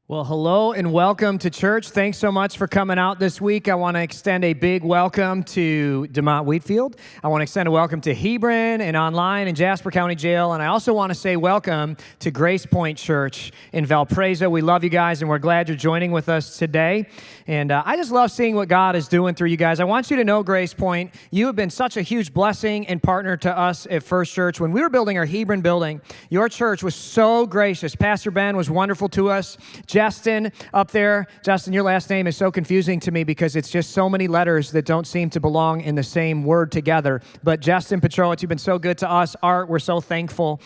Well, hello and welcome to church. Thanks so much for coming out this week. I want to extend a big welcome to DeMont Wheatfield. I want to extend a welcome to Hebron and online in Jasper County Jail. And I also want to say welcome to Grace Point Church in Valparaiso. We love you guys and we're glad you're joining with us today. And I just love seeing what God is doing through you guys. I want you to know, Grace Point, you have been such a huge blessing and partner to us at First.church. When we were building our Hebron building, your church was so gracious. Pastor Ben was wonderful to us. Justin up there. Justin, your last name is so confusing to me because it's just so many letters that don't seem to belong in the same word together. But Justin Petrowitz, you've been so good to us. Art, we're so thankful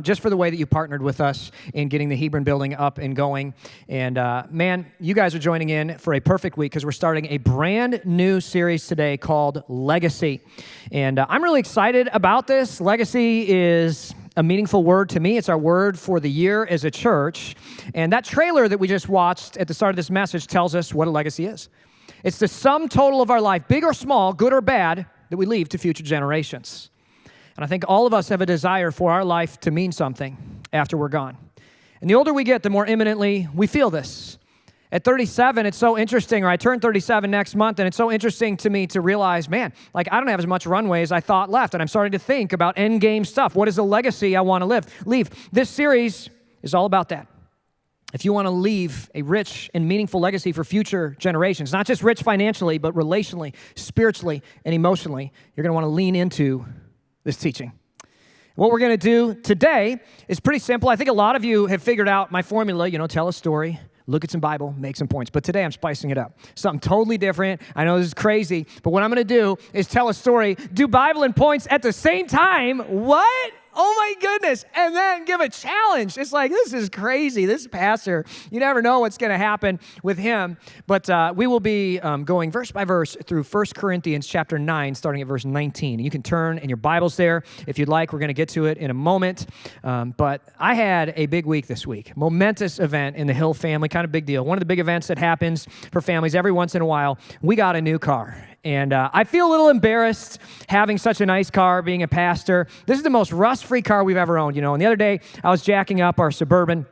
just for the way that you partnered with us in getting the Hebron building up and going. And man, you guys are joining in for a perfect week because we're starting a brand new series today called Legacy. And I'm really excited about this. Legacy is a meaningful word to me. It's our word for the year as a church. And that trailer that we just watched at the start of this message tells us what a legacy is. It's the sum total of our life, big or small, good or bad, that we leave to future generations. And I think all of us have a desire for our life to mean something after we're gone. And the older we get, the more imminently we feel this. At 37, it's so interesting, or I turn 37 next month, and it's so interesting to me to realize, man, like I don't have as much runway as I thought left, and I'm starting to think about end game stuff. What is the legacy I want to leave? This series is all about that. If you want to leave a rich and meaningful legacy for future generations, not just rich financially, but relationally, spiritually, and emotionally, you're going to want to lean into this teaching. What we're going to do today is pretty simple. I think a lot of you have figured out my formula, tell a story, look at some Bible, make some points. But today I'm spicing it up. Something totally different. I know this is crazy, but what I'm going to do is tell a story, do Bible and points at the same time. What? Oh my goodness. And then give a challenge. It's like, this is crazy. This pastor, you never know what's going to happen with him. But we will be going verse by verse through 1 Corinthians chapter 9, starting at verse 19. You can turn in your Bibles there if you'd like. We're going to get to it in a moment. But I had a big week this week. Momentous event in the Hill family, kind of big deal. One of the big events that happens for families every once in a while, we got a new car. And I feel a little embarrassed having such a nice car, being a pastor. This is the most rust-free car we've ever owned, And the other day, I was jacking up our Suburban.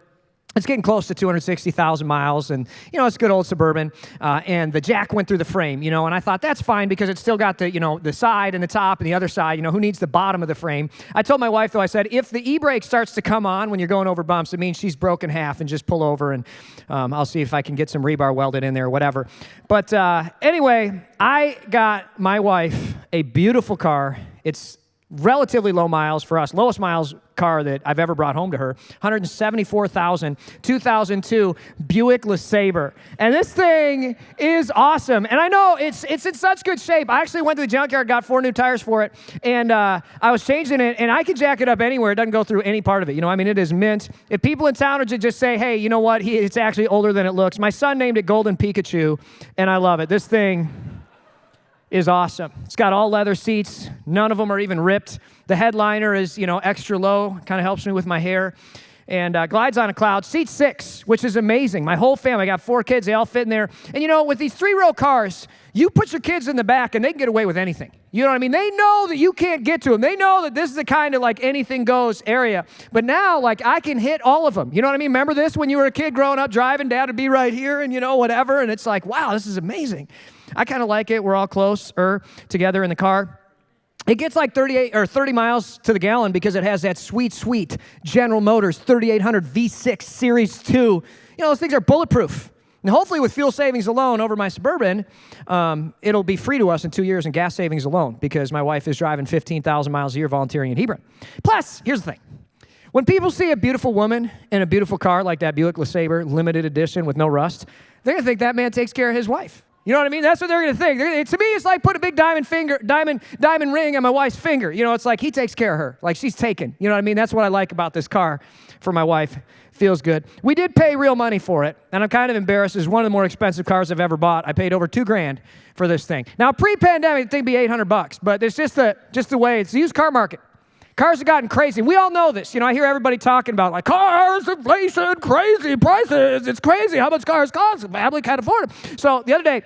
It's getting close to 260,000 miles, and, it's a good old Suburban, and the jack went through the frame, and I thought that's fine because it's still got the, the side and the top and the other side, who needs the bottom of the frame? I told my wife, though, I said, if the e-brake starts to come on when you're going over bumps, it means she's broken half and just pull over, and I'll see if I can get some rebar welded in there or whatever. But anyway, I got my wife a beautiful car. It's relatively low miles for us, lowest miles car that I've ever brought home to her, 174,000, 2002 Buick LeSabre. And this thing is awesome. And I know it's in such good shape. I actually went to the junkyard, got 4 new tires for it, and I was changing it, and I can jack it up anywhere. It doesn't go through any part of it. It is mint. If people in town would just say, hey, you know what, it's actually older than it looks. My son named it Golden Pikachu, and I love it. This thing is awesome. It's got all leather seats. None of them are even ripped. The headliner is, extra low. Kind of helps me with my hair. And glides on a cloud. Seat 6, which is amazing. My whole family, I got 4 kids. They all fit in there. And, with these 3-row cars, you put your kids in the back and they can get away with anything. You know what I mean? They know that you can't get to them. They know that this is the kind of anything goes area. But now, I can hit all of them. You know what I mean? Remember this when you were a kid growing up driving? Dad would be right here and, whatever. And it's like, wow, this is amazing. I kind of like it. We're all closer together in the car. It gets 38 or 30 miles to the gallon because it has that sweet General Motors 3800 V6 Series 2. Those things are bulletproof. And hopefully with fuel savings alone over my Suburban, it'll be free to us in 2 years in gas savings alone because my wife is driving 15,000 miles a year volunteering in Hebron. Plus, here's the thing. When people see a beautiful woman in a beautiful car like that Buick LeSabre limited edition with no rust, they're going to think that man takes care of his wife. You know what I mean? That's what they're going to think. To me, it's like put a big diamond ring on my wife's finger. It's like he takes care of her. Like she's taken. You know what I mean? That's what I like about this car for my wife. Feels good. We did pay real money for it, and I'm kind of embarrassed. It's one of the more expensive cars I've ever bought. I paid over $2,000 for this thing. Now, pre-pandemic, it'd be $800, but it's just the way it's the used car market. Cars have gotten crazy. We all know this. I hear everybody talking about cars, inflation, crazy prices. It's crazy how much cars cost. The family can't afford them. So the other day,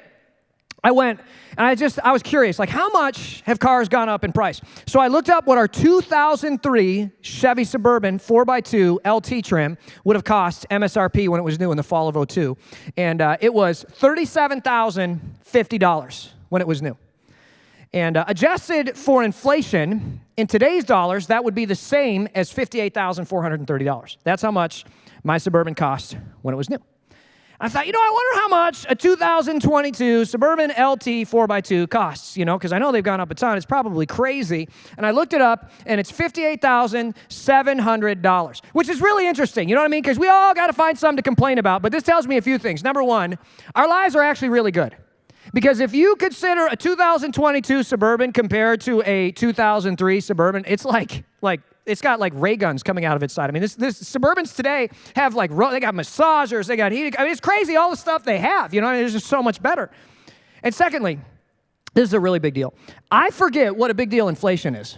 I went and I was curious, like how much have cars gone up in price? So I looked up what our 2003 Chevy Suburban 4x2 LT trim would have cost MSRP when it was new in the fall of '02. And it was $37,050 when it was new. And adjusted for inflation, in today's dollars, that would be the same as $58,430. That's how much my Suburban cost when it was new. I thought, I wonder how much a 2022 Suburban LT 4x2 costs, because I know they've gone up a ton. It's probably crazy. And I looked it up, and it's $58,700, which is really interesting, you know what I mean? Because we all got to find something to complain about. But this tells me a few things. Number one, our lives are actually really good. Because if you consider a 2022 Suburban compared to a 2003 Suburban, it's like it's got like ray guns coming out of its side. I mean, this Suburbans today have they got massagers, they got heating. I mean, it's crazy all the stuff they have. It's just so much better. And secondly, this is a really big deal. I forget what a big deal inflation is.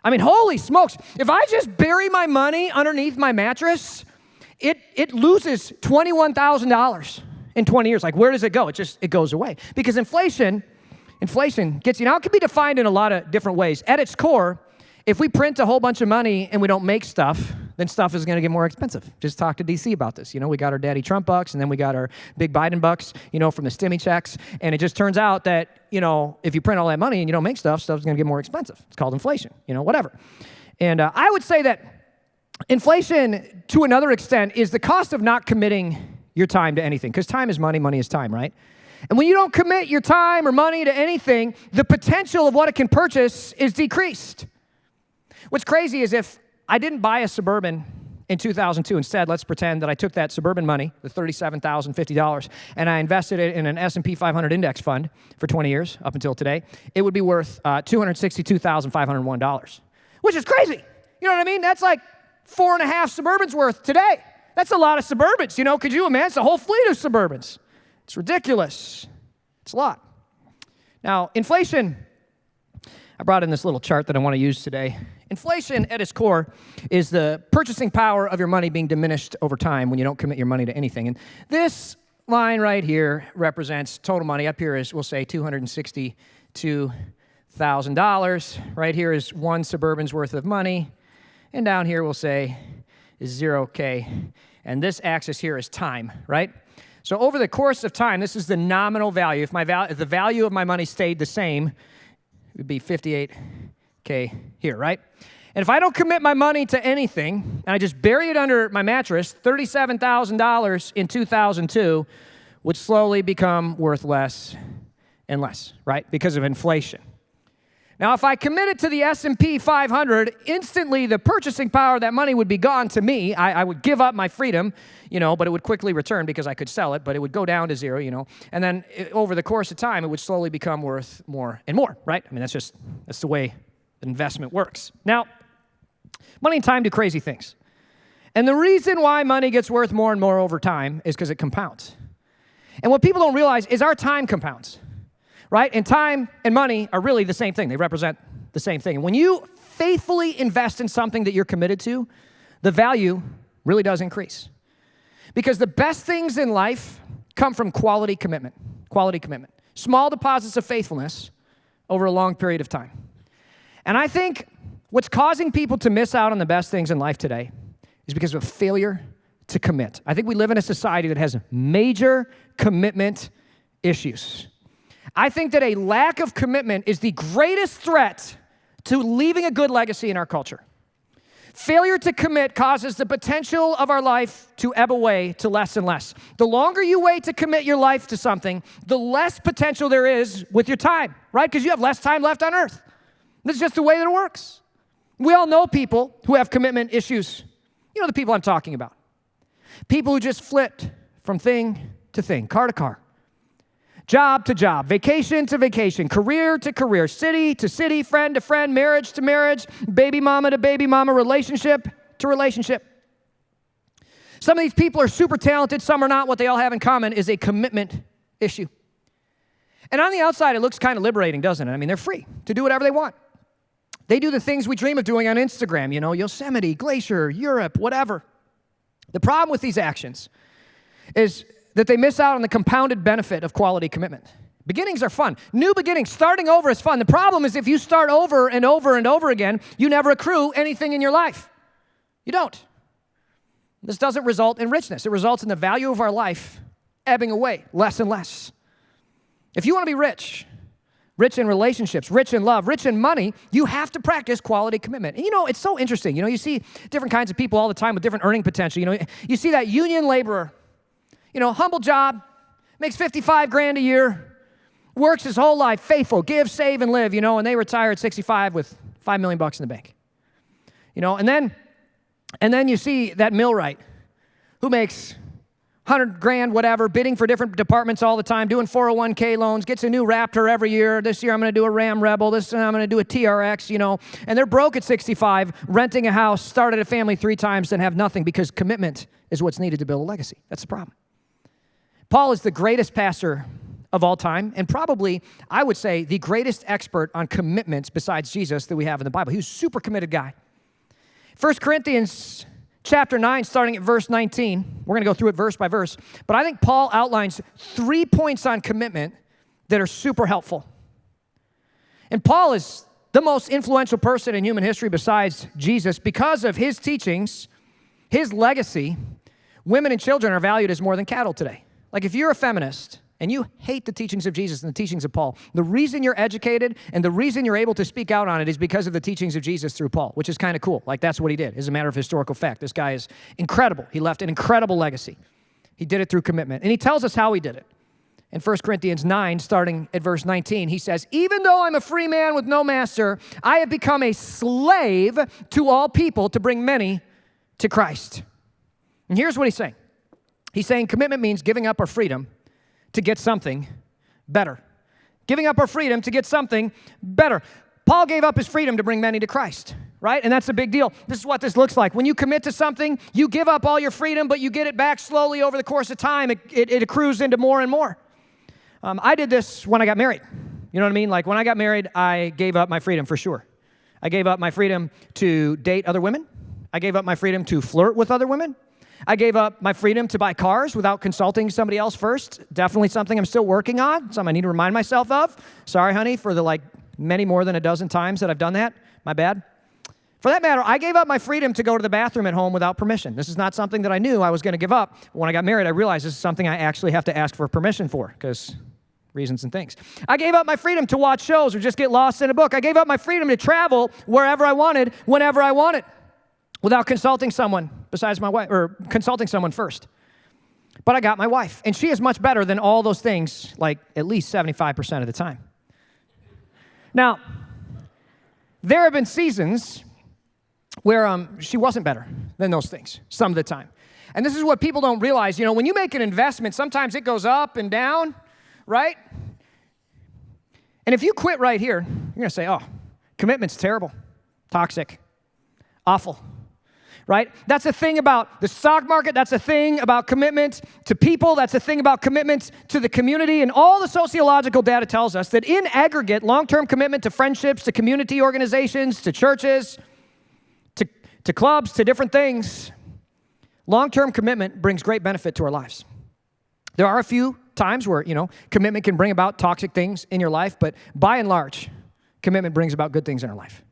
I mean, holy smokes! If I just bury my money underneath my mattress, it loses $21,000 in 20 years. Like, where does it go? It goes away because inflation gets you. Now, it can be defined in a lot of different ways. At its core, if we print a whole bunch of money and we don't make stuff, then stuff is going to get more expensive. Just talk to DC about this. We got our Daddy Trump bucks, and then we got our big Biden bucks, from the stimmy checks. And it just turns out that, if you print all that money and you don't make stuff's going to get more expensive. It's called inflation, whatever. And I would say that inflation, to another extent, is the cost of not committing your time to anything. Because time is money, money is time, right? And when you don't commit your time or money to anything, the potential of what it can purchase is decreased. What's crazy is if I didn't buy a Suburban in 2002, instead, let's pretend that I took that Suburban money, the $37,050, and I invested it in an S&P 500 index fund for 20 years, up until today, it would be worth $262,501, which is crazy. You know what I mean? That's like 4.5 Suburbans worth today. That's a lot of Suburbans, could you imagine? It's a whole fleet of Suburbans. It's ridiculous. It's a lot. Now, inflation, I brought in this little chart that I want to use today. Inflation, at its core, is the purchasing power of your money being diminished over time when you don't commit your money to anything. And this line right here represents total money. Up here is, we'll say, $262,000. Right here is one Suburban's worth of money. And down here, we'll say, is 0K. And this axis here is time, right? So over the course of time, this is the nominal value. If the value of my money stayed the same, it would be 58K here, right? And if I don't commit my money to anything, and I just bury it under my mattress, $37,000 in 2002 would slowly become worth less and less, right? Because of inflation. Now, if I committed to the S&P 500, instantly the purchasing power of that money would be gone to me. I would give up my freedom, but it would quickly return because I could sell it, but it would go down to zero, And then over the course of time, it would slowly become worth more and more, right? I mean, that's the way investment works. Now, money and time do crazy things. And the reason why money gets worth more and more over time is because it compounds. And what people don't realize is our time compounds. Right? And time and money are really the same thing. They represent the same thing. And when you faithfully invest in something that you're committed to, the value really does increase. Because the best things in life come from quality commitment. Quality commitment. Small deposits of faithfulness over a long period of time. And I think what's causing people to miss out on the best things in life today is because of a failure to commit. I think we live in a society that has major commitment issues. I think that a lack of commitment is the greatest threat to leaving a good legacy in our culture. Failure to commit causes the potential of our life to ebb away to less and less. The longer you wait to commit your life to something, the less potential there is with your time, right? Because you have less time left on earth. This is just the way that it works. We all know people who have commitment issues. You know the people I'm talking about. People who just flipped from thing to thing, car to car. Job to job, vacation to vacation, career to career, city to city, friend to friend, marriage to marriage, baby mama to baby mama, relationship to relationship. Some of these people are super talented, some are not. What they all have in common is a commitment issue. And on the outside, it looks kind of liberating, doesn't it? I mean, they're free to do whatever they want. They do the things we dream of doing on Instagram, Yosemite, Glacier, Europe, whatever. The problem with these actions is that they miss out on the compounded benefit of quality commitment. Beginnings are fun. New beginnings, starting over is fun. The problem is if you start over and over and over again, you never accrue anything in your life. You don't. This doesn't result in richness. It results in the value of our life ebbing away, less and less. If you want to be rich in relationships, rich in love, rich in money, you have to practice quality commitment. And it's so interesting. You see different kinds of people all the time with different earning potential. You see that union laborer, humble job, makes $55,000 a year, works his whole life, faithful, give, save, and live, and they retire at 65 with $5 million in the bank. And then you see that millwright who makes $100,000, whatever, bidding for different departments all the time, doing 401k loans, gets a new Raptor every year. This year I'm going to do a Ram Rebel. This year I'm going to do a TRX, and they're broke at 65, renting a house, started a family 3 times, and have nothing because commitment is what's needed to build a legacy. That's the problem. Paul is the greatest pastor of all time, and probably, I would say, the greatest expert on commitments besides Jesus that we have in the Bible. He was a super committed guy. 1 Corinthians chapter 9, starting at verse 19. We're going to go through it verse by verse. But I think Paul outlines 3 points on commitment that are super helpful. And Paul is the most influential person in human history besides Jesus. Because of his teachings, his legacy, women and children are valued as more than cattle today. Like if you're a feminist and you hate the teachings of Jesus and the teachings of Paul, the reason you're educated and the reason you're able to speak out on it is because of the teachings of Jesus through Paul, which is kind of cool. Like that's what he did. As a matter of historical fact, this guy is incredible. He left an incredible legacy. He did it through commitment. And he tells us how he did it. In 1 Corinthians 9, starting at verse 19, he says, "Even though I'm a free man with no master, I have become a slave to all people to bring many to Christ." And here's what he's saying. He's saying commitment means giving up our freedom to get something better. Giving up our freedom to get something better. Paul gave up his freedom to bring many to Christ, right? And that's a big deal. This is what this looks like. When you commit to something, you give up all your freedom, but you get it back slowly over the course of time. It accrues into more and more. I did this when I got married. You know what I mean? Like when I got married, I gave up my freedom for sure. I gave up my freedom to date other women. I gave up my freedom to flirt with other women. I gave up my freedom to buy cars without consulting somebody else first. Definitely something I'm still working on, something I need to remind myself of. Sorry, honey, for the many more than a dozen times that I've done that. My bad. For that matter, I gave up my freedom to go to the bathroom at home without permission. This is not something that I knew I was going to give up. When I got married, I realized this is something I actually have to ask for permission for because reasons and things. I gave up my freedom to watch shows or just get lost in a book. I gave up my freedom to travel wherever I wanted, whenever I wanted, without consulting someone besides my wife, or consulting someone first. But I got my wife, and she is much better than all those things, like at least 75% of the time. Now, there have been seasons where she wasn't better than those things some of the time. And this is what people don't realize. When you make an investment, sometimes it goes up and down, right? And if you quit right here, you're going to say, oh, commitment's terrible, toxic, awful. Right? That's a thing about the stock market. That's a thing about commitment to people. That's a thing about commitment to the community. And all the sociological data tells us that in aggregate, long-term commitment to friendships, to community organizations, to churches, to clubs, to different things, long-term commitment brings great benefit to our lives. There are a few times where, commitment can bring about toxic things in your life, but by and large, commitment brings about good things in our life.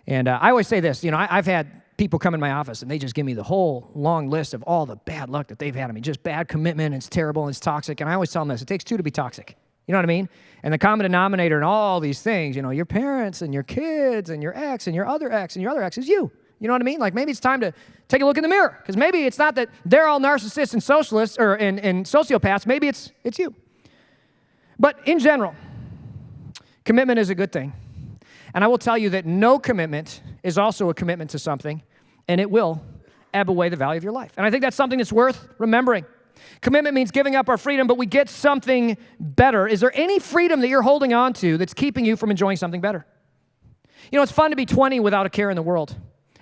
And I always say this, I've had people come in my office and they just give me the whole long list of all the bad luck that they've had. Just bad commitment, and it's terrible, and it's toxic. And I always tell them this, it takes 2 to be toxic. You know what I mean? And the common denominator in all these things, your parents and your kids and your ex and your other ex and your other ex is you. You know what I mean? Like maybe it's time to take a look in the mirror, because maybe it's not that they're all narcissists and socialists or and sociopaths. Maybe it's you. But in general, commitment is a good thing. And I will tell you that no commitment is also a commitment to something, and it will ebb away the value of your life. And I think that's something that's worth remembering. Commitment means giving up our freedom, but we get something better. Is there any freedom that you're holding on to that's keeping you from enjoying something better? It's fun to be 20 without a care in the world.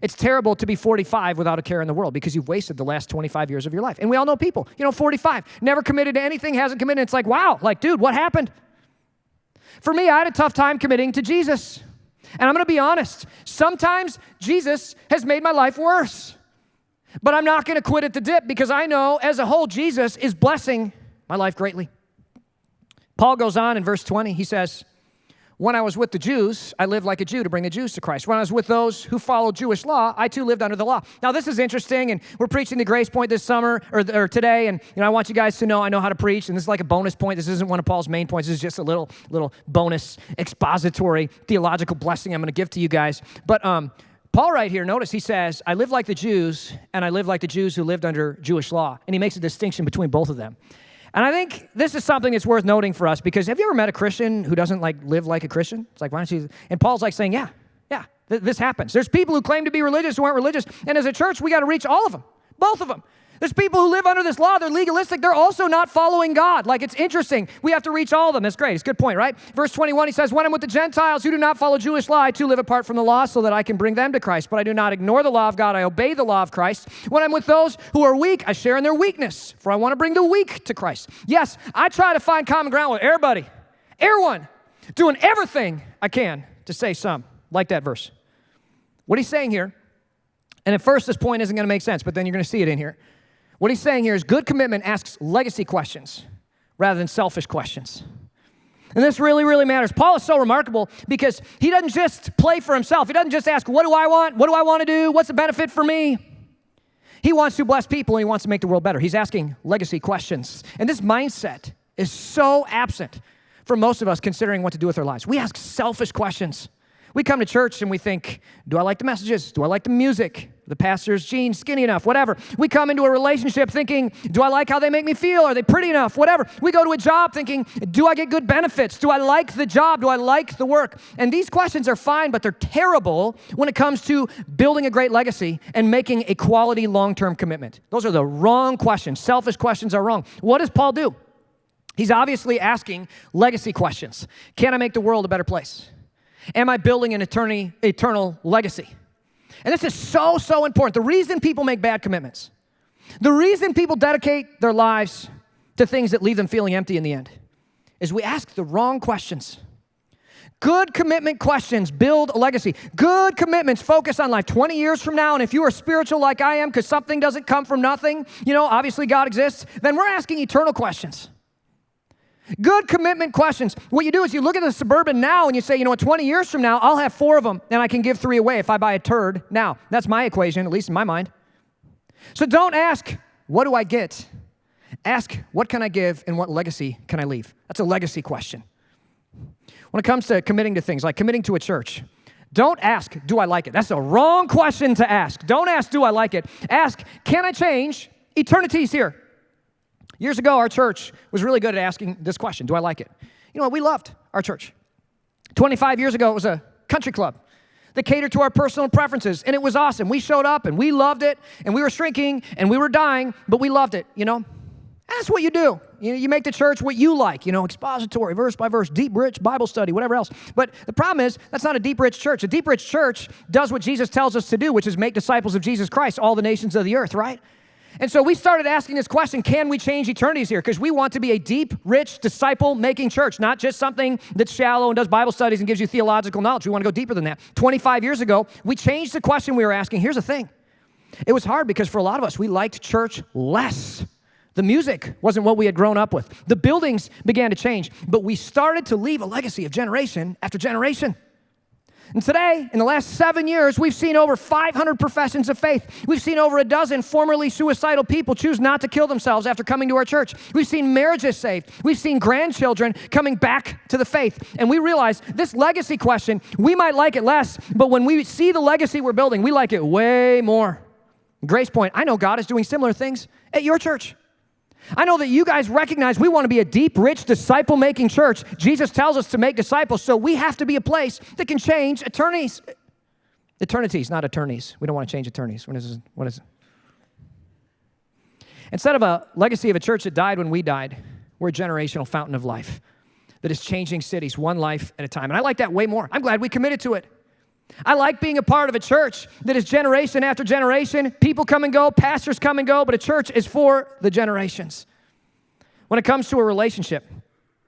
It's terrible to be 45 without a care in the world because you've wasted the last 25 years of your life. And we all know people, 45, never committed to anything, hasn't committed. It's like, wow, dude, what happened? For me, I had a tough time committing to Jesus. And I'm going to be honest, sometimes Jesus has made my life worse. But I'm not going to quit at the dip because I know as a whole, Jesus is blessing my life greatly. Paul goes on in verse 20. He says, when I was with the Jews, I lived like a Jew to bring the Jews to Christ. When I was with those who followed Jewish law, I too lived under the law. Now, this is interesting, and we're preaching the Grace Point this summer, or today, and I want you guys to know I know how to preach, and this is like a bonus point. This isn't one of Paul's main points. This is just a little bonus expository theological blessing I'm going to give to you guys. But Paul right here, notice he says, I live like the Jews, and I live like the Jews who lived under Jewish law. And he makes a distinction between both of them. And I think this is something that's worth noting for us, because have you ever met a Christian who doesn't live like a Christian? It's like, why don't you? And Paul's like saying, this happens. There's people who claim to be religious who aren't religious. And as a church, we got to reach all of them, both of them. There's people who live under this law. They're legalistic. They're also not following God. Like, it's interesting. We have to reach all of them. That's great. It's a good point, right? Verse 21, he says, when I'm with the Gentiles who do not follow Jewish law, I too live apart from the law so that I can bring them to Christ. But I do not ignore the law of God. I obey the law of Christ. When I'm with those who are weak, I share in their weakness, for I want to bring the weak to Christ. Yes, I try to find common ground with everybody, everyone, doing everything I can to save some. Like that verse. What he's saying here, and at first this point isn't going to make sense, but then you're going to see it in here. What he's saying here is good commitment asks legacy questions rather than selfish questions. And this really, really matters. Paul is so remarkable because he doesn't just play for himself. He doesn't just ask, what do I want? What do I want to do? What's the benefit for me? He wants to bless people, and he wants to make the world better. He's asking legacy questions. And this mindset is so absent for most of us considering what to do with our lives. We ask selfish questions. We come to church and we think, do I like the messages? Do I like the music? The pastor's jeans skinny enough? Whatever. We come into a relationship thinking, do I like how they make me feel? Are they pretty enough? Whatever. We go to a job thinking, do I get good benefits? Do I like the job? Do I like the work? And these questions are fine, but they're terrible when it comes to building a great legacy and making a quality long-term commitment. Those are the wrong questions. Selfish questions are wrong. What does Paul do? He's obviously asking legacy questions. Can I make the world a better place? Am I building an eternal legacy? And this is so, so important. The reason people make bad commitments, the reason people dedicate their lives to things that leave them feeling empty in the end, is we ask the wrong questions. Good commitment questions build a legacy. Good commitments focus on life 20 years from now, and if you are spiritual like I am, because something doesn't come from nothing, obviously God exists, then we're asking eternal questions. Good commitment questions. What you do is you look at the Suburban now and you say, 20 years from now, I'll have 4 of them and I can give 3 away if I buy a turd now. That's my equation, at least in my mind. So don't ask, what do I get? Ask, what can I give and what legacy can I leave? That's a legacy question. When it comes to committing to things, like committing to a church, don't ask, do I like it? That's a wrong question to ask. Don't ask, do I like it? Ask, can I change? Eternity's here. Years ago, our church was really good at asking this question, do I like it? You know what? We loved our church. 25 years ago, it was a country club that catered to our personal preferences, and it was awesome. We showed up, and we loved it, and we were shrinking, and we were dying, but we loved it, That's what you do. You make the church what you like, expository, verse by verse, deep, rich, Bible study, whatever else. But the problem is, that's not a deep, rich church. A deep, rich church does what Jesus tells us to do, which is make disciples of Jesus Christ, all the nations of the earth, right? And so we started asking this question, can we change eternities here? Because we want to be a deep, rich, disciple-making church, not just something that's shallow and does Bible studies and gives you theological knowledge. We want to go deeper than that. 25 years ago, we changed the question we were asking. Here's the thing. It was hard because for a lot of us, we liked church less. The music wasn't what we had grown up with. The buildings began to change, but we started to leave a legacy of generation after generation. And today, in the last 7 years, we've seen over 500 professions of faith. We've seen over a dozen formerly suicidal people choose not to kill themselves after coming to our church. We've seen marriages saved. We've seen grandchildren coming back to the faith. And we realize this legacy question, we might like it less, but when we see the legacy we're building, we like it way more. Grace Point, I know God is doing similar things at your church. I know that you guys recognize we want to be a deep, rich, disciple-making church. Jesus tells us to make disciples, so we have to be a place that can change eternities. Eternities, not attorneys. We don't want to change attorneys. What is it? Instead of a legacy of a church that died when we died, we're a generational fountain of life that is changing cities one life at a time. And I like that way more. I'm glad we committed to it. I like being a part of a church that is generation after generation. People come and go, pastors come and go, but a church is for the generations. When it comes to a relationship,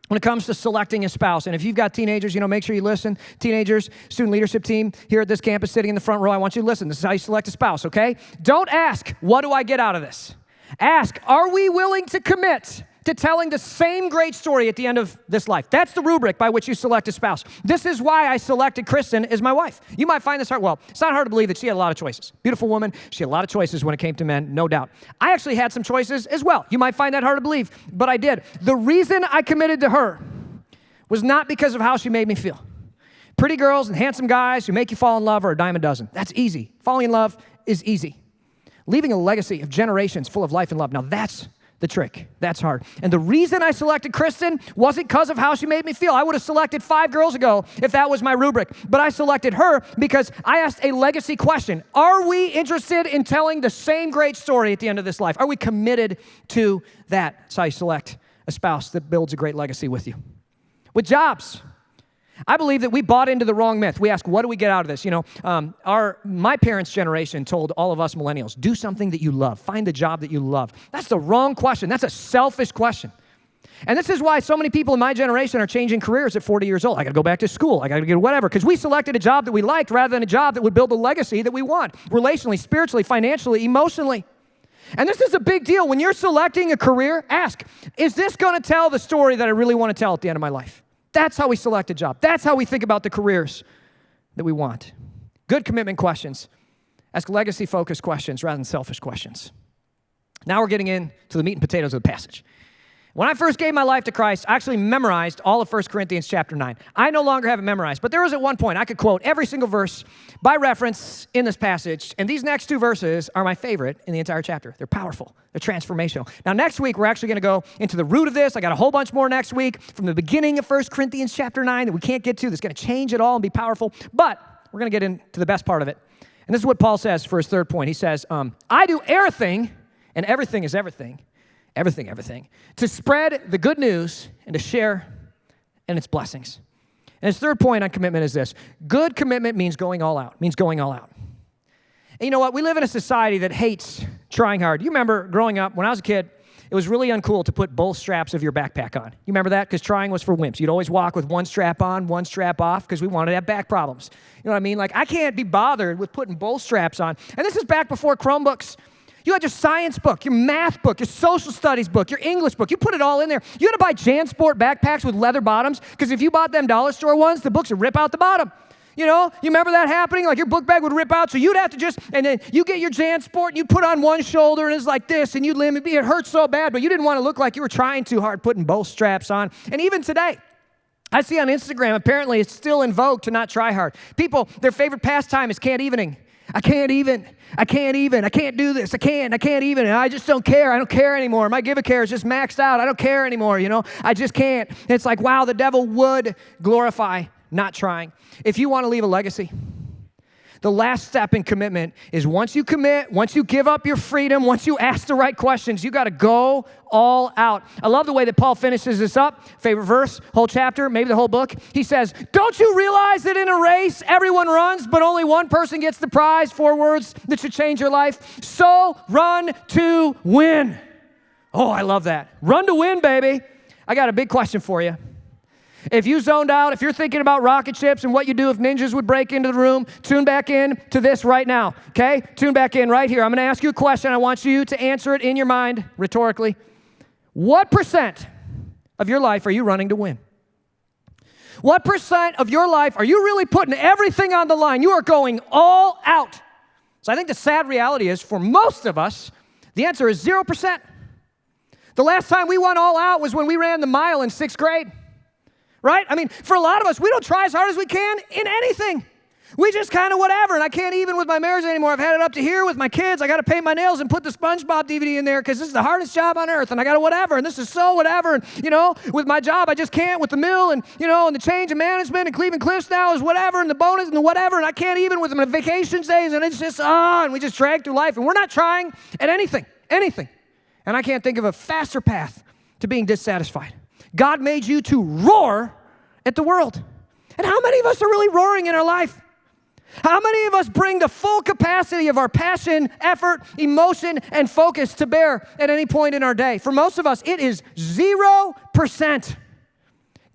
when it comes to selecting a spouse, and if you've got teenagers, make sure you listen. Teenagers, student leadership team here at this campus sitting in the front row, I want you to listen. This is how you select a spouse, okay? Don't ask, what do I get out of this? Ask, are we willing to commit to telling the same great story at the end of this life. That's the rubric by which you select a spouse. This is why I selected Kristen as my wife. You might find this hard. Well, it's not hard to believe that she had a lot of choices. Beautiful woman. She had a lot of choices when it came to men, no doubt. I actually had some choices as well. You might find that hard to believe, but I did. The reason I committed to her was not because of how she made me feel. Pretty girls and handsome guys who make you fall in love are a dime a dozen. That's easy. Falling in love is easy. Leaving a legacy of generations full of life and love, now that's the trick. That's hard. And the reason I selected Kristen wasn't because of how she made me feel. I would have selected 5 girls ago if that was my rubric. But I selected her because I asked a legacy question. Are we interested in telling the same great story at the end of this life? Are we committed to that? That's how you select a spouse that builds a great legacy with you. With jobs, I believe that we bought into the wrong myth. We ask, what do we get out of this? My parents' generation told all of us millennials, do something that you love. Find the job that you love. That's the wrong question. That's a selfish question. And this is why so many people in my generation are changing careers at 40 years old. I got to go back to school. I got to get whatever. Because we selected a job that we liked rather than a job that would build the legacy that we want. Relationally, spiritually, financially, emotionally. And this is a big deal. When you're selecting a career, ask, is this going to tell the story that I really want to tell at the end of my life? That's how we select a job. That's how we think about the careers that we want. Good commitment questions. Ask legacy-focused questions rather than selfish questions. Now we're getting into the meat and potatoes of the passage. When I first gave my life to Christ, I actually memorized all of 1 Corinthians chapter 9. I no longer have it memorized, but there was at one point I could quote every single verse by reference in this passage, and these next 2 verses are my favorite in the entire chapter. They're powerful. They're transformational. Now, next week, we're actually going to go into the root of this. I got a whole bunch more next week from the beginning of 1 Corinthians chapter 9 that we can't get to that's going to change it all and be powerful, but we're going to get into the best part of it. And this is what Paul says for his 3rd point. He says, I do everything, and everything is everything, to spread the good news and to share in its blessings. And his 3rd point on commitment is this. Good commitment means going all out, And you know what? We live in a society that hates trying hard. You remember growing up, when I was a kid, it was really uncool to put both straps of your backpack on. You remember that? Because trying was for wimps. You'd always walk with one strap on, one strap off, because we wanted to have back problems. You know what I mean? Like, I can't be bothered with putting both straps on. And this is back before Chromebooks. You had your science book, your math book, your social studies book, your English book. You put it all in there. You had to buy JanSport backpacks with leather bottoms because if you bought them dollar store ones, the books would rip out the bottom. You know, you remember that happening? Like your book bag would rip out, so you'd have to and then you get your JanSport and you put on one shoulder and it's like this and you'd limit it hurts so bad, but you didn't want to look like you were trying too hard putting both straps on. And even today, I see on Instagram, apparently it's still in vogue to not try hard. People, their favorite pastime is can't evening. I can't do this, I can't even, and I just don't care, I don't care anymore, my give a care is just maxed out, I don't care anymore, I just can't. And it's like, wow, the devil would glorify not trying. If you want to leave a legacy, the last step in commitment is once you commit, once you give up your freedom, once you ask the right questions, you got to go all out. I love the way that Paul finishes this up. Favorite verse, whole chapter, maybe the whole book. He says, don't you realize that in a race, everyone runs, but only one person gets the prize? 4 words that should change your life. So run to win. Oh, I love that. Run to win, baby. I got a big question for you. If you zoned out, if you're thinking about rocket ships and what you do if ninjas would break into the room, tune back in to this right now, okay? Tune back in right here. I'm going to ask you a question. I want you to answer it in your mind, rhetorically. What % of your life are you running to win? What % of your life are you really putting everything on the line? You are going all out. So I think the sad reality is for most of us, the answer is 0%. The last time we went all out was when we ran the mile in 6th grade. Right? I mean, for a lot of us, we don't try as hard as we can in anything. We just kind of whatever, and I can't even with my marriage anymore. I've had it up to here with my kids. I got to paint my nails and put the SpongeBob DVD in there because this is the hardest job on earth, and I got to whatever, and this is so whatever, and, with my job, I just can't with the mill, and, and the change of management, and Cleveland Cliffs now is whatever, and the bonus and the whatever, and I can't even with my vacation days, and it's just, and we just drag through life, and we're not trying at anything. And I can't think of a faster path to being dissatisfied. God made you to roar at the world. And how many of us are really roaring in our life? How many of us bring the full capacity of our passion, effort, emotion, and focus to bear at any point in our day? For most of us, it is 0%.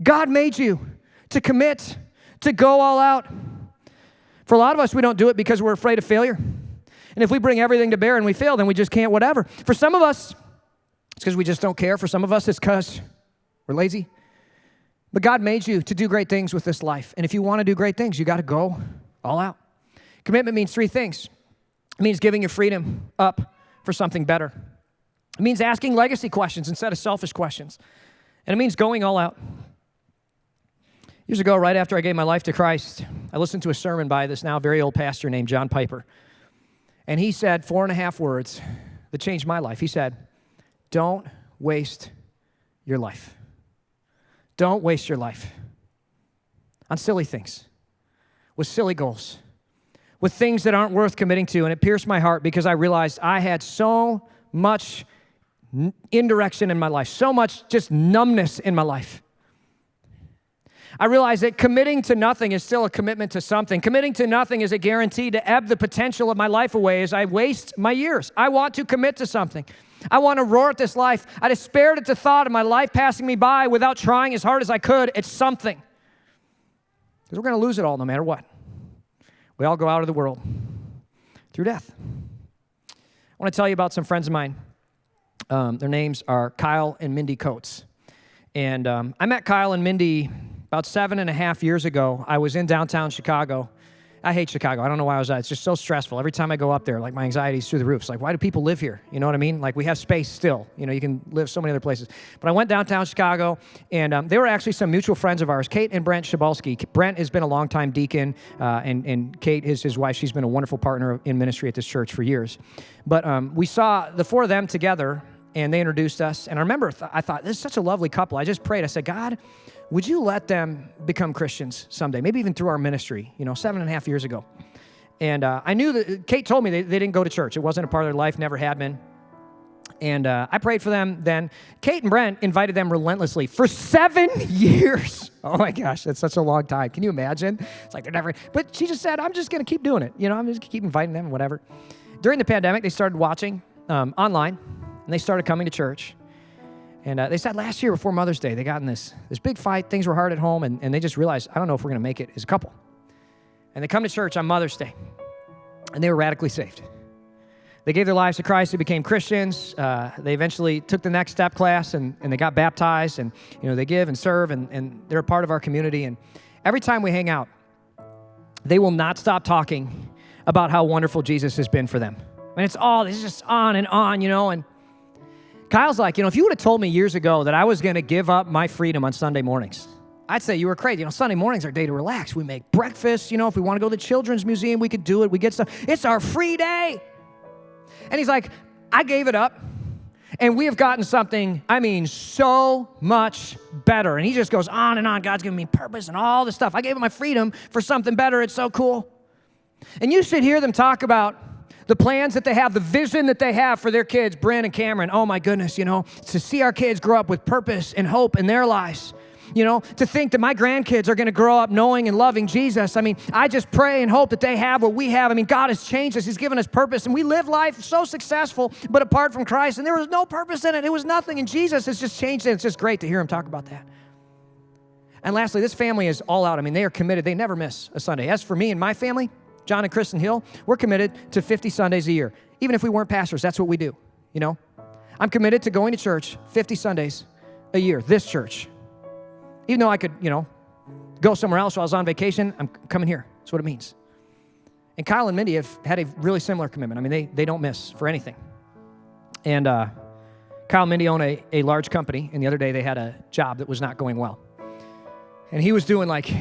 God made you to commit, to go all out. For a lot of us, we don't do it because we're afraid of failure. And if we bring everything to bear and we fail, then we just can't whatever. For some of us, It's because we just don't care. For some of us, it's because we're lazy. But God made you to do great things with this life. And if you want to do great things, you got to go all out. Commitment means three things. It means giving your freedom up for something better. It means asking legacy questions instead of selfish questions. And it means going all out. Years ago, right after I gave my life to Christ, I listened to a sermon by this now very old pastor named John Piper. And he said 4.5 words that changed my life. He said, don't waste your life. Don't waste your life on silly things, with silly goals, with things that aren't worth committing to. And it pierced my heart because I realized I had so much indirection in my life, so much just numbness in my life. I realized that committing to nothing is still a commitment to something. Committing to nothing is a guarantee to ebb the potential of my life away as I waste my years. I want to commit to something. I want to roar at this life. I despaired at the thought of my life passing me by without trying as hard as I could at something. Because we're going to lose it all no matter what. We all go out of the world through death. I want to tell you about some friends of mine. Their names are Kyle and Mindy Coates. And I met Kyle and Mindy about 7.5 years ago. I was in downtown Chicago. I hate Chicago. I don't know why I was at. It's just so stressful. Every time I go up there, like my anxiety's through the roof. It's like, why do people live here? You know what I mean? Like we have space still. You know, you can live so many other places. But I went downtown Chicago, and they were actually some mutual friends of ours, Kate and Brent Shabalski. Brent has been a longtime deacon, and Kate is his wife. She's been a wonderful partner in ministry at this church for years. But we saw the four of them together, and they introduced us. And I remember, I thought, this is such a lovely couple. I just prayed. I said, God, would you let them become Christians someday, maybe even through our ministry, 7.5 years ago. And I knew that Kate told me they didn't go to church. It wasn't a part of their life, never had been. And I prayed for them then. Kate and Brent invited them relentlessly for 7 years. Oh my gosh, that's such a long time. Can you imagine? It's like they're never, but she just said, I'm just going to keep doing it. I'm just going to keep inviting them, whatever. During the pandemic, they started watching online, and they started coming to church. And they said last year before Mother's Day, they got in this big fight. Things were hard at home, and they just realized, I don't know if we're going to make it as a couple. And they come to church on Mother's Day, and they were radically saved. They gave their lives to Christ. They became Christians. They eventually took the next step class, and they got baptized. And they give and serve, and they're a part of our community. And every time we hang out, they will not stop talking about how wonderful Jesus has been for them. And it's just on, and Kyle's like, if you would have told me years ago that I was going to give up my freedom on Sunday mornings, I'd say you were crazy. Sunday mornings are a day to relax. We make breakfast. If we want to go to the Children's Museum, we could do it. We get stuff. It's our free day. And he's like, I gave it up, and we have gotten something, so much better. And he just goes on and on. God's given me purpose and all this stuff. I gave up my freedom for something better. It's so cool. And you should hear them talk about the plans that they have, the vision that they have for their kids, Bryn and Cameron. Oh my goodness, to see our kids grow up with purpose and hope in their lives. To think that my grandkids are going to grow up knowing and loving Jesus. I just pray and hope that they have what we have. God has changed us. He's given us purpose, and we live life so successful, but apart from Christ, and there was no purpose in it. It was nothing, and Jesus has just changed it. It's just great to hear him talk about that. And lastly, this family is all out. They are committed. They never miss a Sunday. As for me and my family, John and Kristen Hill, we're committed to 50 Sundays a year. Even if we weren't pastors, that's what we do, I'm committed to going to church 50 Sundays a year, this church. Even though I could, go somewhere else while I was on vacation, I'm coming here. That's what it means. And Kyle and Mindy have had a really similar commitment. They don't miss for anything. And Kyle and Mindy own a large company, and the other day they had a job that was not going well. And he was doing like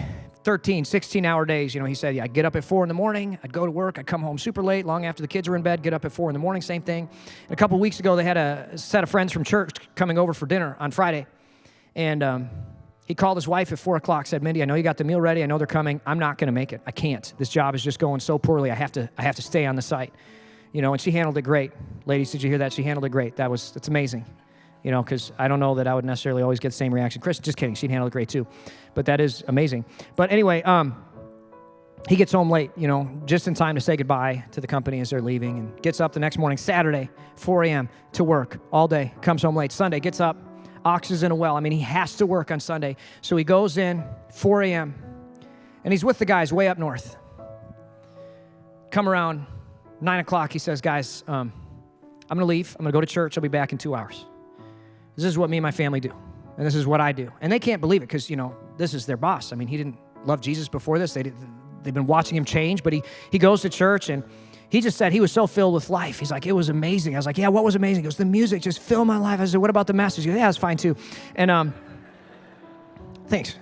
13, 16-hour days. He said, I'd get up at 4 in the morning, I'd go to work, I'd come home super late, long after the kids were in bed, get up at 4 in the morning, same thing. And a couple of weeks ago, they had a set of friends from church coming over for dinner on Friday. And he called his wife at 4 o'clock, said, Mindy, I know you got the meal ready, I know they're coming, I'm not going to make it. I can't. This job is just going so poorly, I have to stay on the site. And she handled it great. Ladies, did you hear that? She handled it great. It's amazing. Because I don't know that I would necessarily always get the same reaction. Chris, just kidding, she'd handle it great too. But that is amazing. But anyway, he gets home late, just in time to say goodbye to the company as they're leaving, and gets up the next morning, Saturday, 4 a.m. to work all day, comes home late. Sunday, gets up, ox is in a well. He has to work on Sunday. So he goes in, 4 a.m., and he's with the guys way up north. Come around 9 o'clock, he says, guys, I'm going to leave. I'm going to go to church. I'll be back in 2 hours. This is what me and my family do, and this is what I do. And they can't believe it because, this is their boss. I mean, he didn't love Jesus before this. They've been watching him change, but he goes to church, and he just said he was so filled with life. He's like, it was amazing. I was like, yeah, what was amazing? He goes, the music just filled my life. I said, what about the message? He goes, yeah, it's fine too. And thanks.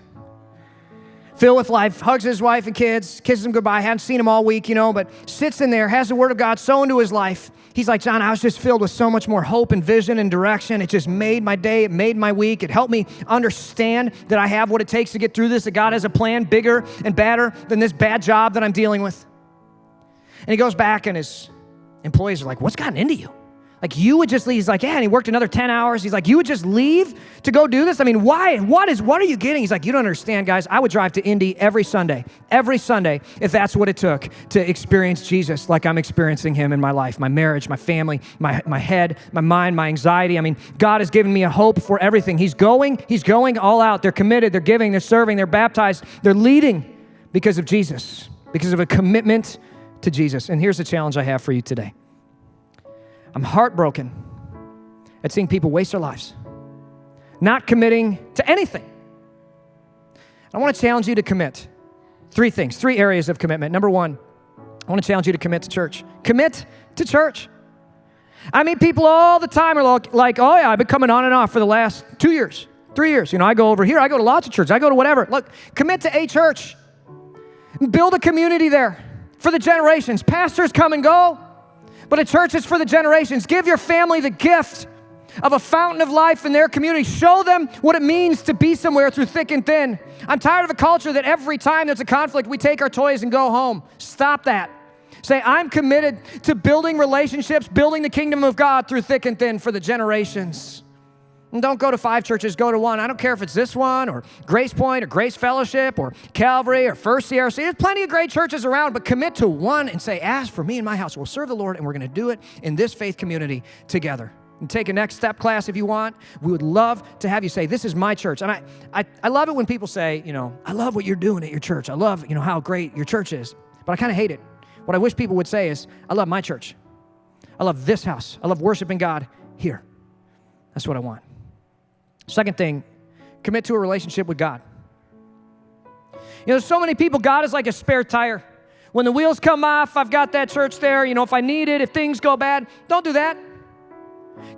Filled with life, hugs his wife and kids, kisses them goodbye. Hadn't seen him all week, but sits in there, has the word of God sown into his life. He's like, John, I was just filled with so much more hope and vision and direction. It just made my day. It made my week. It helped me understand that I have what it takes to get through this, that God has a plan bigger and badder than this bad job that I'm dealing with. And he goes back, and his employees are like, what's gotten into you? Like, you would just leave. He's like, yeah, and he worked another 10 hours. He's like, you would just leave to go do this? I mean, why? What are you getting? He's like, you don't understand, guys. I would drive to Indy every Sunday, if that's what it took to experience Jesus like I'm experiencing him in my life, my marriage, my family, my head, my mind, my anxiety. I mean, God has given me a hope for everything. He's going all out. They're committed, they're giving, they're serving, they're baptized, they're leading because of Jesus, because of a commitment to Jesus. And here's the challenge I have for you today. I'm heartbroken at seeing people waste their lives, not committing to anything. I want to challenge you to commit. 3 things, 3 areas of commitment. Number 1, I want to challenge you to commit to church. Commit to church. I meet people all the time are like, oh yeah, I've been coming on and off for the last 2 years, 3 years. I go over here, I go to lots of churches, I go to whatever. Look, commit to a church. Build a community there for the generations. Pastors come and go, but a church is for the generations. Give your family the gift of a fountain of life in their community. Show them what it means to be somewhere through thick and thin. I'm tired of a culture that every time there's a conflict, we take our toys and go home. Stop that. Say, I'm committed to building relationships, building the kingdom of God through thick and thin for the generations. And don't go to 5 churches, go to 1. I don't care if it's this one or Grace Point or Grace Fellowship or Calvary or First CRC. There's plenty of great churches around, but commit to one and say, as for me and my house, we'll serve the Lord, and we're going to do it in this faith community together. And take a next step class if you want. We would love to have you say, this is my church. And I love it when people say, I love what you're doing at your church. I love, how great your church is. But I kind of hate it. What I wish people would say is, I love my church. I love this house. I love worshiping God here. That's what I want. Second thing, commit to a relationship with God. There's so many people, God is like a spare tire. When the wheels come off, I've got that church there. If I need it, if things go bad, don't do that.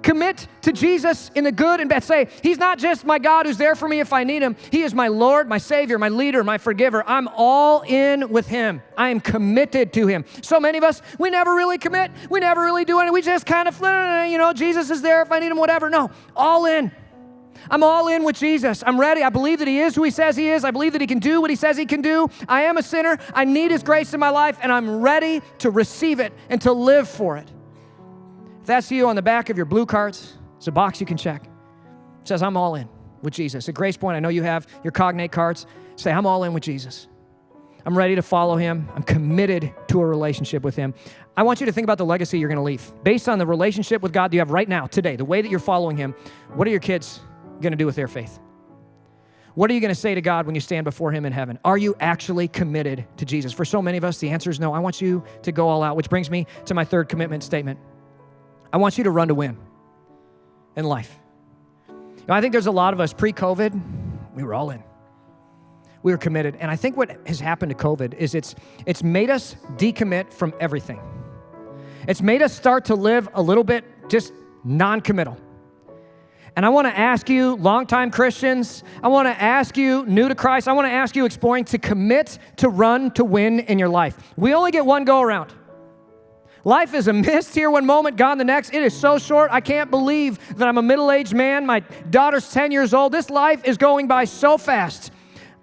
Commit to Jesus in the good and bad. Say, he's not just my God who's there for me if I need him. He is my Lord, my Savior, my leader, my forgiver. I'm all in with him. I am committed to him. So many of us, we never really commit. We never really do anything. We just kind of, Jesus is there if I need him, whatever. No, all in. I'm all in with Jesus. I'm ready. I believe that he is who he says he is. I believe that he can do what he says he can do. I am a sinner. I need his grace in my life, and I'm ready to receive it and to live for it. If that's you, on the back of your blue cards, it's a box you can check. It says, I'm all in with Jesus. At Grace Point, I know you have your Cognate cards. Say, I'm all in with Jesus. I'm ready to follow him. I'm committed to a relationship with him. I want you to think about the legacy you're going to leave. Based on the relationship with God you have right now, today, the way that you're following him, what are your kids going to do with their faith? What are you going to say to God when you stand before him in heaven? Are you actually committed to Jesus? For so many of us, the answer is no. I want you to go all out, which brings me to my 3rd commitment statement. I want you to run to win in life. I think there's a lot of us pre-COVID, we were all in. We were committed. And I think what has happened to COVID is it's made us decommit from everything. It's made us start to live a little bit just non-committal. And I want to ask you, longtime Christians, I want to ask you, new to Christ, I want to ask you, exploring, to commit to run to win in your life. We only get one go around. Life is a mist here one moment, gone the next. It is so short. I can't believe that I'm a middle-aged man. My daughter's 10 years old. This life is going by so fast.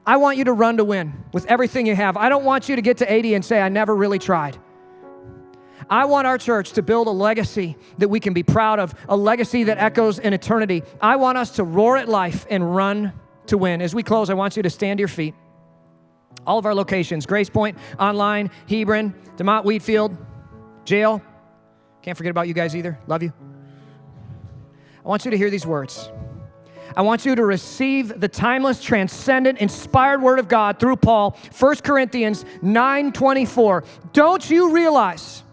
I want you to run to win with everything you have. I don't want you to get to 80 and say, I never really tried. I want our church to build a legacy that we can be proud of, a legacy that echoes in eternity. I want us to roar at life and run to win. As we close, I want you to stand to your feet. All of our locations, Grace Point, online, Hebron, DeMont, Wheatfield, jail. Can't forget about you guys either. Love you. I want you to hear these words. I want you to receive the timeless, transcendent, inspired word of God through Paul, 1 Corinthians 9:24. Don't you realize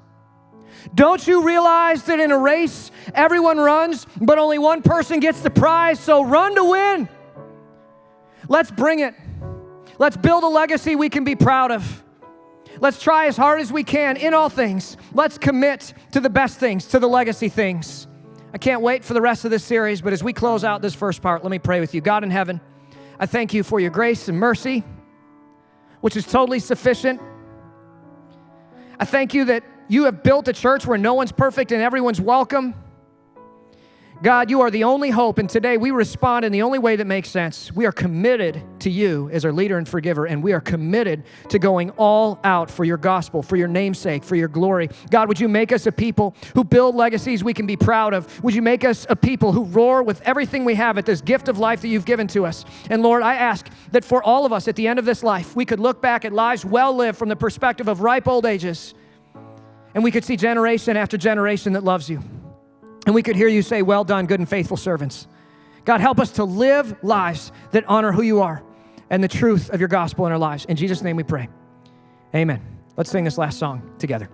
Don't you realize that in a race, everyone runs, but only one person gets the prize? So run to win. Let's bring it. Let's build a legacy we can be proud of. Let's try as hard as we can in all things. Let's commit to the best things, to the legacy things. I can't wait for the rest of this series, but as we close out this first part, let me pray with you. God in heaven, I thank you for your grace and mercy, which is totally sufficient. I thank you that you have built a church where no one's perfect and everyone's welcome. God, you are the only hope, and today we respond in the only way that makes sense. We are committed to you as our leader and forgiver, and we are committed to going all out for your gospel, for your namesake, for your glory. God, would you make us a people who build legacies we can be proud of? Would you make us a people who roar with everything we have at this gift of life that you've given to us? And Lord, I ask that for all of us at the end of this life, we could look back at lives well lived from the perspective of ripe old ages, and we could see generation after generation that loves you. And we could hear you say, well done, good and faithful servants. God, help us to live lives that honor who you are and the truth of your gospel in our lives. In Jesus' name we pray. Amen. Let's sing this last song together.